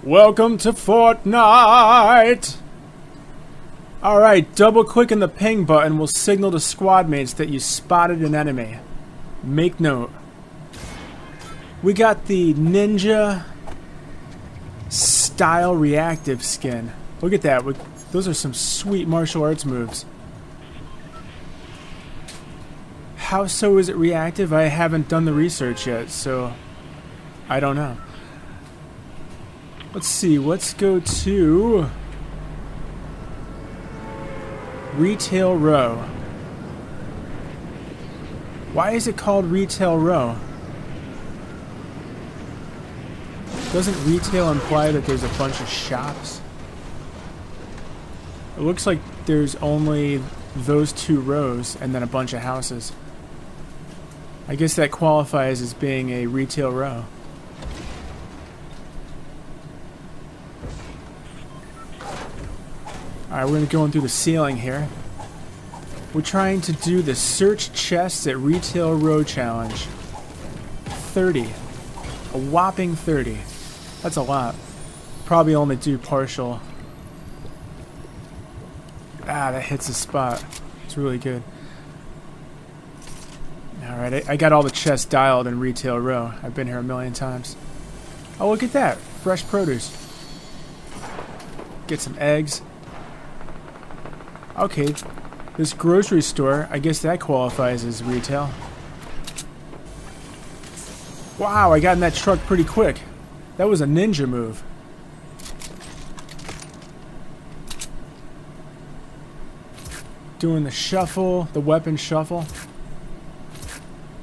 Welcome to Fortnite! Alright, double clicking the ping button will signal to squad mates that you spotted an enemy. Make note. We got the ninja style reactive skin. Look at that. Those are some sweet martial arts moves. How so is it reactive? I haven't done the research yet, so I don't know. Let's see, let's go to Retail Row. Why is it called Retail Row? Doesn't retail imply that there's a bunch of shops? It looks like there's only those two rows and then a bunch of houses. I guess that qualifies as being a retail row. Alright, we're going to go in through the ceiling here. We're trying to do the search chests at Retail Row challenge. 30. A whopping 30. That's a lot. Probably only do partial. Ah, that hits the spot. It's really good. Alright, I got all the chests dialed in Retail Row. I've been here a million times. Oh, look at that. Fresh produce. Get some eggs. Okay, this grocery store, I guess that qualifies as retail. Wow, I got in that truck pretty quick. That was a ninja move. Doing the shuffle, the weapon shuffle.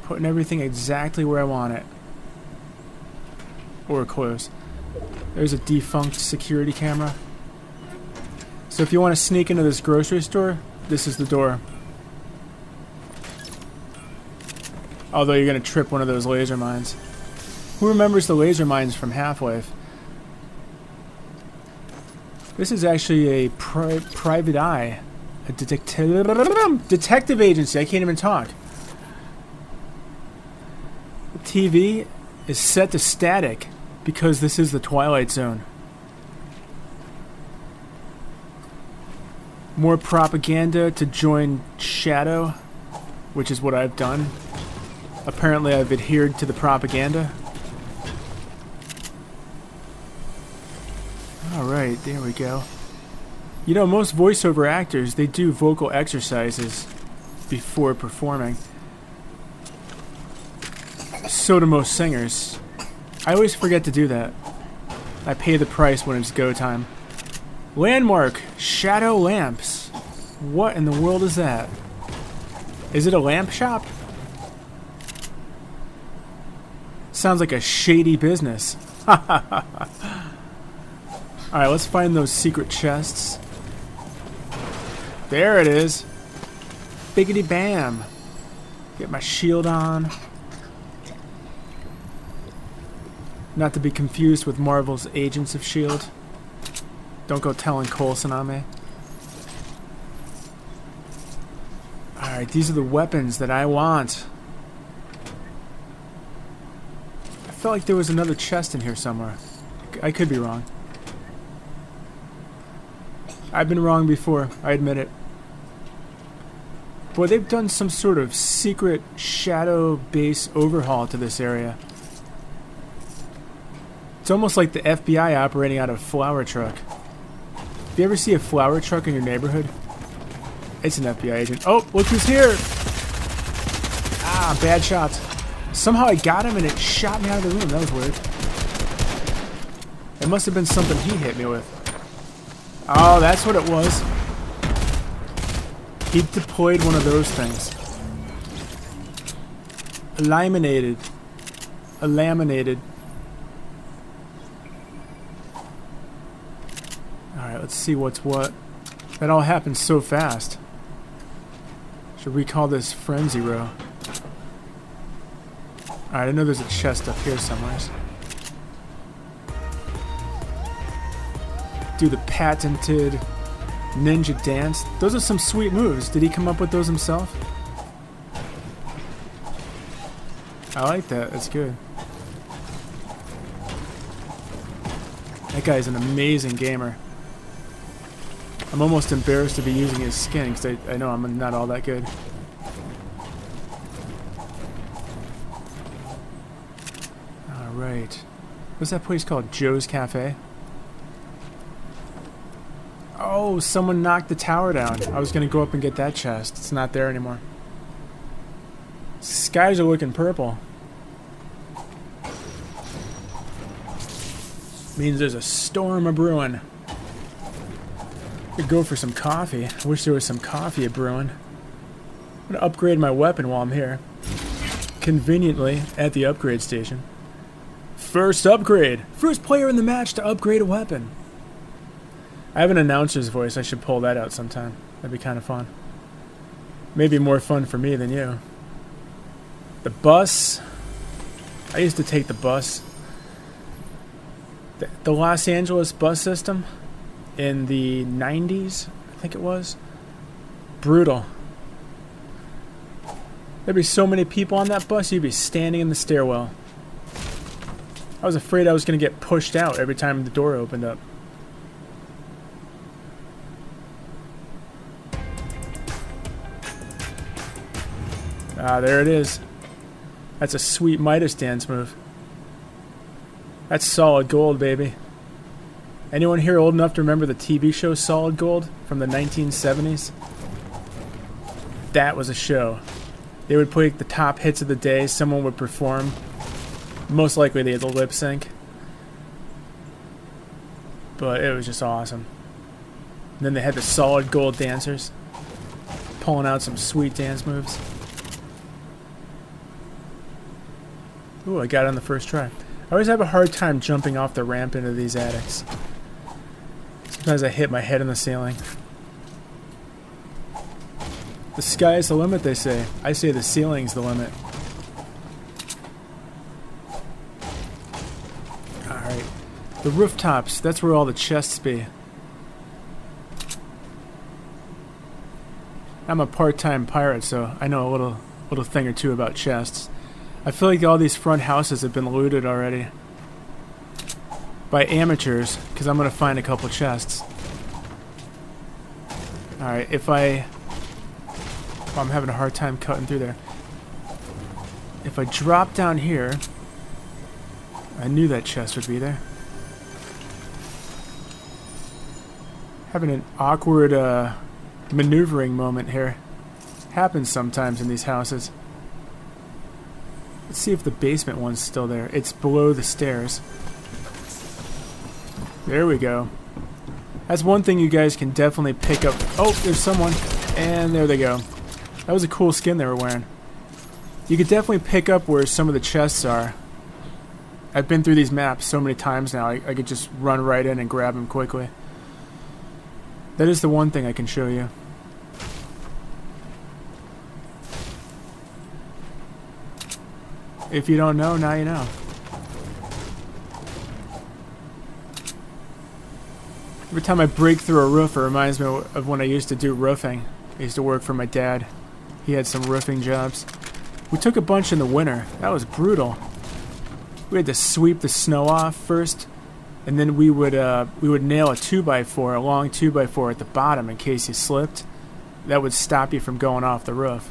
Putting everything exactly where I want it. Or close. There's a defunct security camera. So if you want to sneak into this grocery store, this is the door. Although you're going to trip one of those laser mines. Who remembers the laser mines from Half-Life? This is actually a private eye. A detective agency. I can't even talk. The TV is set to static because this is the Twilight Zone. More propaganda to join Shadow, which is what I've done. Apparently I've adhered to the propaganda. Alright, there we go. You know, most voiceover actors, they do vocal exercises before performing. So do most singers. I always forget to do that. I pay the price when it's go time. Landmark, Shadow Lamps. What in the world is that? Is it a lamp shop? Sounds like a shady business. Alright, let's find those secret chests. There it is. Biggity bam. Get my shield on. Not to be confused with Marvel's Agents of S.H.I.E.L.D. Don't go telling Coulson on me. Alright, these are the weapons that I want. I felt like there was another chest in here somewhere. I could be wrong. I've been wrong before, I admit it. Boy, they've done some sort of secret shadow base overhaul to this area. It's almost like the FBI operating out of a flower truck. If you ever see a flower truck in your neighborhood, it's an FBI agent. Oh, look who's here! Ah, bad shots. Somehow I got him and it shot me out of the room. That was weird. It must have been something he hit me with. Oh, that's what it was. He deployed one of those things. Eliminated. Laminated. Alright, let's see what's what. That all happened so fast. Should we call this Frenzy Row? Alright, I know there's a chest up here somewhere. Do the patented ninja dance. Those are some sweet moves. Did he come up with those himself? I like that. That's good. That guy's an amazing gamer. I'm almost embarrassed to be using his skin because I know I'm not all that good. Alright. What's that place called? Joe's Cafe? Oh, someone knocked the tower down. I was going to go up and get that chest. It's not there anymore. Skies are looking purple. Means there's a storm a-brewing. Could go for some coffee. I wish there was some coffee a-brewing. I'm going to upgrade my weapon while I'm here. Conveniently at the upgrade station. First upgrade! First player in the match to upgrade a weapon. I have an announcer's voice. I should pull that out sometime. That'd be kind of fun. Maybe more fun for me than you. The bus. I used to take the bus. The Los Angeles bus system in the 90s, I think it was. Brutal. There'd be so many people on that bus, you'd be standing in the stairwell. I was afraid I was going to get pushed out every time the door opened up. Ah, there it is. That's a sweet Midas dance move. That's solid gold, baby. Anyone here old enough to remember the TV show Solid Gold from the 1970s? That was a show. They would play the top hits of the day, someone would perform. Most likely they had the lip sync. But it was just awesome. And then they had the Solid Gold dancers pulling out some sweet dance moves. Ooh, I got it on the first try. I always have a hard time jumping off the ramp into these attics. Sometimes I hit my head in the ceiling. The sky is the limit, they say. I say the ceiling's the limit. Alright. The rooftops, that's where all the chests be. I'm a part-time pirate, so I know a little thing or two about chests. I feel like all these front houses have been looted already. By amateurs, because I'm going to find a couple chests. Alright, if I... Oh, I'm having a hard time cutting through there. If I drop down here... I knew that chest would be there. Having an awkward maneuvering moment here. Happens sometimes in these houses. Let's see if the basement one's still there. It's below the stairs. There we go. That's one thing you guys can definitely pick up. Oh, there's someone. And there they go. That was a cool skin they were wearing. You could definitely pick up where some of the chests are. I've been through these maps so many times now, I could just run right in and grab them quickly. That is the one thing I can show you. If you don't know, now you know. Every time I break through a roof, it reminds me of when I used to do roofing. I used to work for my dad. He had some roofing jobs. We took a bunch in the winter. That was brutal. We had to sweep the snow off first, and then we would nail a 2x4, a long 2x4 at the bottom in case you slipped. That would stop you from going off the roof.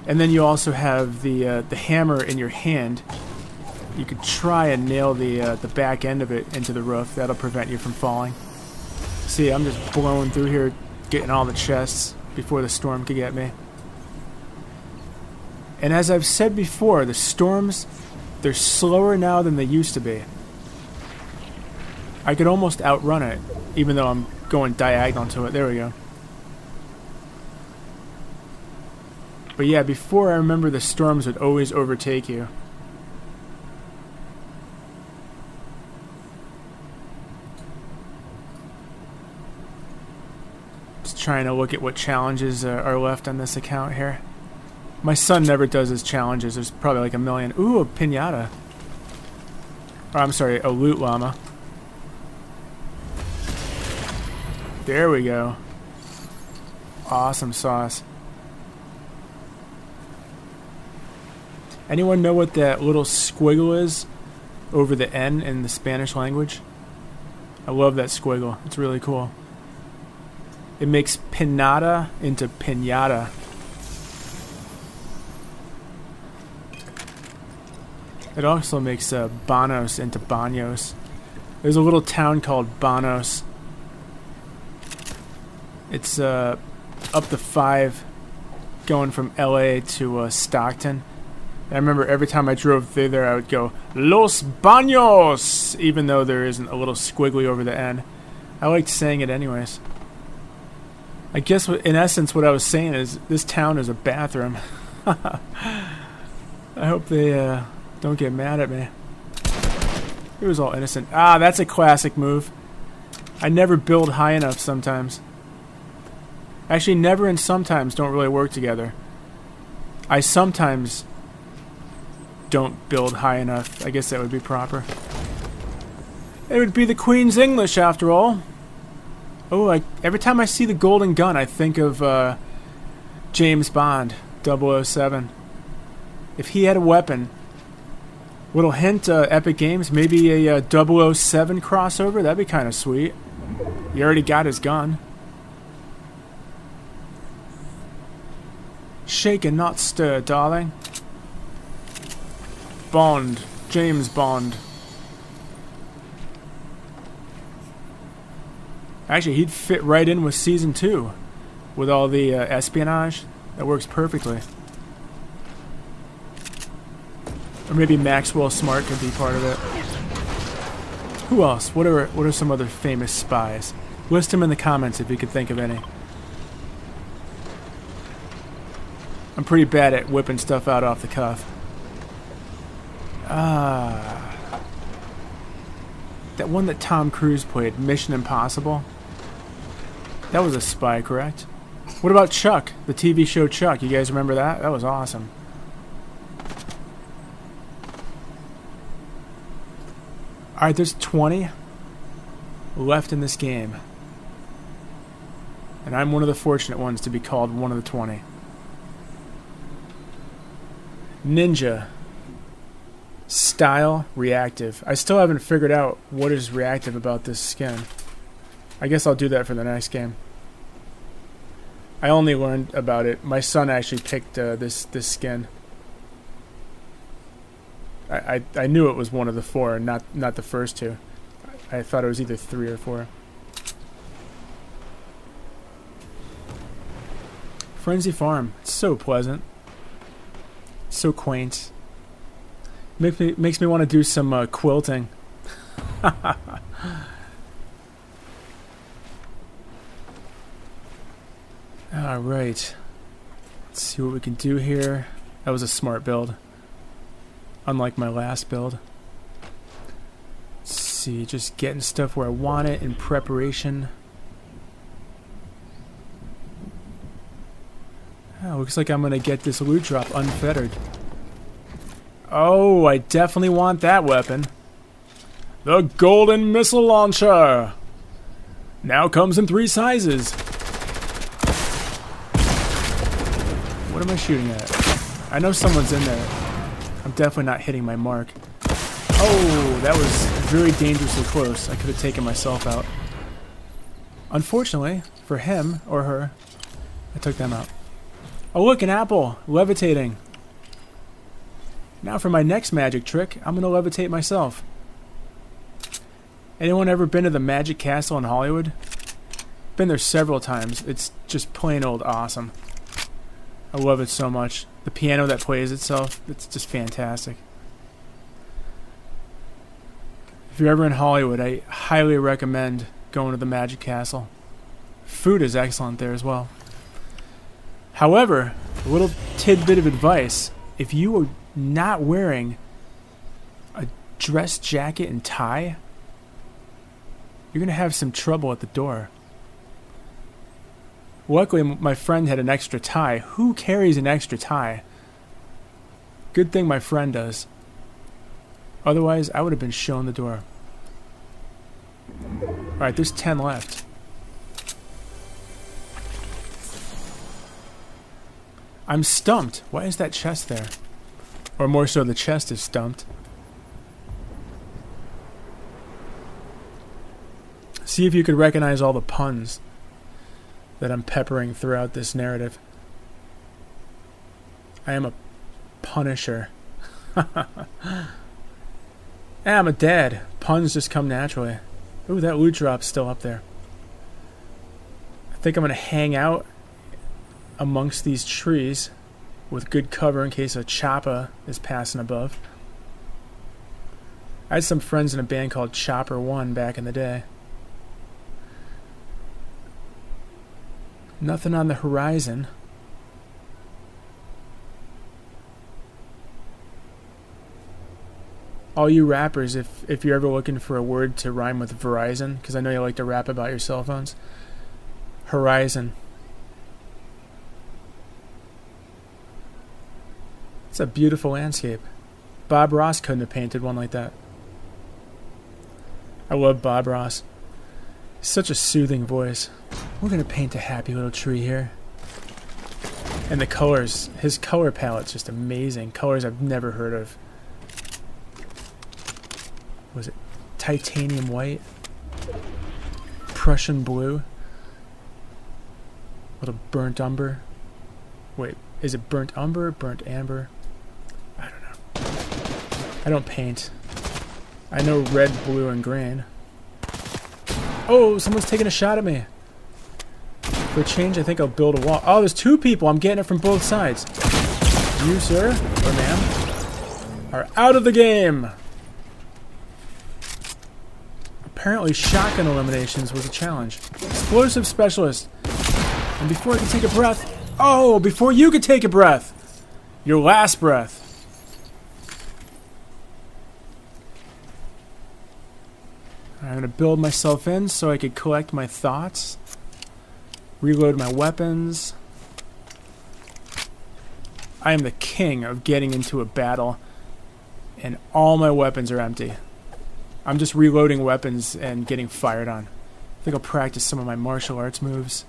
And then you also have the hammer in your hand. You could try and nail the back end of it into the roof. That'll prevent you from falling. See, I'm just blowing through here, getting all the chests before the storm could get me. And as I've said before, the storms, they're slower now than they used to be. I could almost outrun it, even though I'm going diagonal to it. There we go. But yeah, before I remember the storms would always overtake you. Just trying to look at what challenges are left on this account here. My son never does his challenges. There's probably like a million. Ooh, a pinata. Oh, I'm sorry, a loot llama. There we go. Awesome sauce. Anyone know what that little squiggle is over the N in the Spanish language. I love that squiggle. It's really cool. It makes pinata into piñata. It also makes banos into baños. There's a little town called Banos. It's up the 5 going from LA to Stockton. I remember every time I drove through there, I would go, Los Baños! Even though there isn't a little squiggly over the N. I liked saying it anyways. I guess in essence what I was saying is this town is a bathroom. I hope they don't get mad at me. It was all innocent. Ah, that's a classic move. I never build high enough sometimes. Actually, never and sometimes don't really work together. I sometimes don't build high enough. I guess that would be proper. It would be the Queen's English, after all. Oh, every time I see the golden gun, I think of James Bond, 007. If he had a weapon, little hint, Epic Games, maybe a 007 crossover, that'd be kind of sweet. He already got his gun. Shake and not stir, darling. Bond. James Bond. Actually, he'd fit right in with Season 2. With all the espionage. That works perfectly. Or maybe Maxwell Smart could be part of it. Who else? What are some other famous spies? List them in the comments if you could think of any. I'm pretty bad at whipping stuff out off the cuff. That one that Tom Cruise played, Mission Impossible. That was a spy, correct? What about Chuck, the TV show Chuck? You guys remember that? That was awesome. Alright, there's 20 left in this game. And I'm one of the fortunate ones to be called one of the 20. Ninja. Style reactive. I still haven't figured out what is reactive about this skin. I guess I'll do that for the next game. I only learned about it. My son actually picked this skin. I knew it was one of the 4, not the first 2. I thought it was either 3 or 4. Frenzy Farm. It's so pleasant. So quaint. Makes me want to do some quilting. Alright. Let's see what we can do here. That was a smart build. Unlike my last build. Let's see, just getting stuff where I want it in preparation. Oh, looks like I'm gonna get this loot drop unfettered. Oh, I definitely want that weapon. The Golden Missile Launcher! Now comes in 3 sizes. What am I shooting at? I know someone's in there. I'm definitely not hitting my mark. Oh, that was very dangerously close. I could have taken myself out. Unfortunately, for him or her, I took them out. Oh look, an apple! Levitating! Now for my next magic trick, I'm gonna levitate myself. Anyone ever been to the Magic Castle in Hollywood? Been there several times. It's just plain old awesome. I love it so much. The piano that plays itself, it's just fantastic. If you're ever in Hollywood, I highly recommend going to the Magic Castle. Food is excellent there as well. However, a little tidbit of advice. If you are not wearing a dress jacket and tie, you're going to have some trouble at the door. Luckily, my friend had an extra tie. Who carries an extra tie? Good thing my friend does. Otherwise, I would have been shown the door. Alright, there's 10 left. I'm stumped. Why is that chest there? Or more so, the chest is stumped. See if you could recognize all the puns that I'm peppering throughout this narrative. I am a punisher. I'm a dad. Puns just come naturally. Ooh, that loot drop's still up there. I think I'm going to hang out amongst these trees with good cover in case a chopper is passing above. I had some friends in a band called Chopper One back in the day. Nothing on the horizon. All you rappers, if you're ever looking for a word to rhyme with Verizon, because I know you like to rap about your cell phones. Horizon. It's a beautiful landscape. Bob Ross couldn't have painted one like that. I love Bob Ross. Such a soothing voice. We're going to paint a happy little tree here. And the colors, his color palette's just amazing. Colors I've never heard of. Was it titanium white? Prussian blue? Little burnt umber? Wait, is it burnt umber or burnt amber? I don't know. I don't paint. I know red, blue, and green. Oh, someone's taking a shot at me. For a change, I think I'll build a wall. Oh, there's two people. I'm getting it from both sides. You, sir, or ma'am, are out of the game. Apparently, shotgun eliminations was a challenge. Explosive specialist. And before I could take a breath... Oh, before you could take a breath. Your last breath. I'm going to build myself in so I could collect my thoughts. Reload my weapons. I am the king of getting into a battle, and all my weapons are empty. I'm just reloading weapons and getting fired on. I think I'll practice some of my martial arts moves.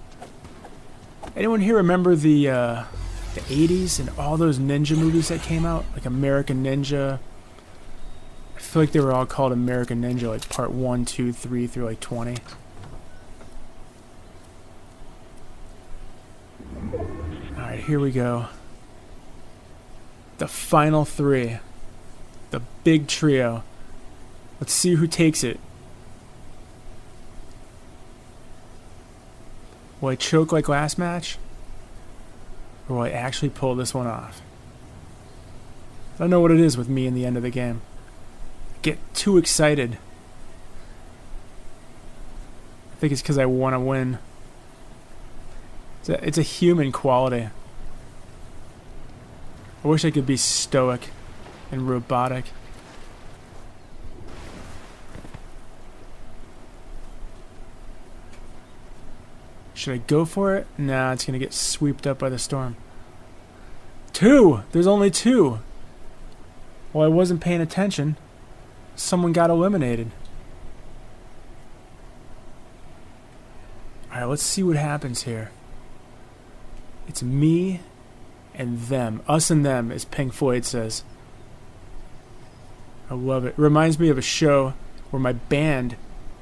Anyone here remember the 80s and all those ninja movies that came out? Like American Ninja. I feel like they were all called American Ninja, like part 1, 2, 3 through like 20. Alright, here we go. The final 3. The big trio. Let's see who takes it. Will I choke like last match? Or will I actually pull this one off? I don't know what it is with me in the end of the game. I get too excited. I think it's because I want to win. It's a human quality. I wish I could be stoic and robotic. Should I go for it? Nah, it's going to get swept up by the storm. 2! There's only 2! Well, I wasn't paying attention. Someone got eliminated. Alright, let's see what happens here. It's me and them. Us and them, as Pink Floyd says. I love it. It reminds me of a show where my band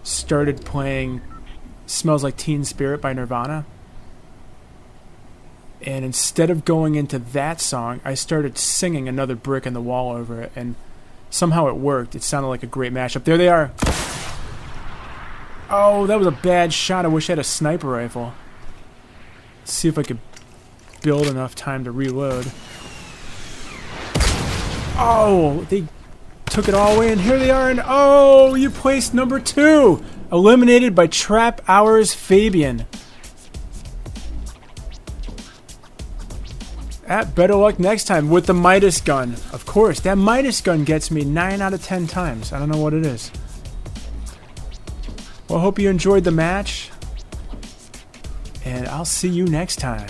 started playing Smells Like Teen Spirit by Nirvana. And instead of going into that song, I started singing Another Brick in the Wall over it. And somehow it worked. It sounded like a great mashup. There they are. Oh, that was a bad shot. I wish I had a sniper rifle. Let's see if I could build enough time to reload. Oh, they took it all away, and here they are, and oh, you placed number 2! Eliminated by Trap Hours Fabian. Better luck next time with the Midas gun. Of course, that Midas gun gets me 9 out of 10 times. I don't know what it is. Well, I hope you enjoyed the match, and I'll see you next time.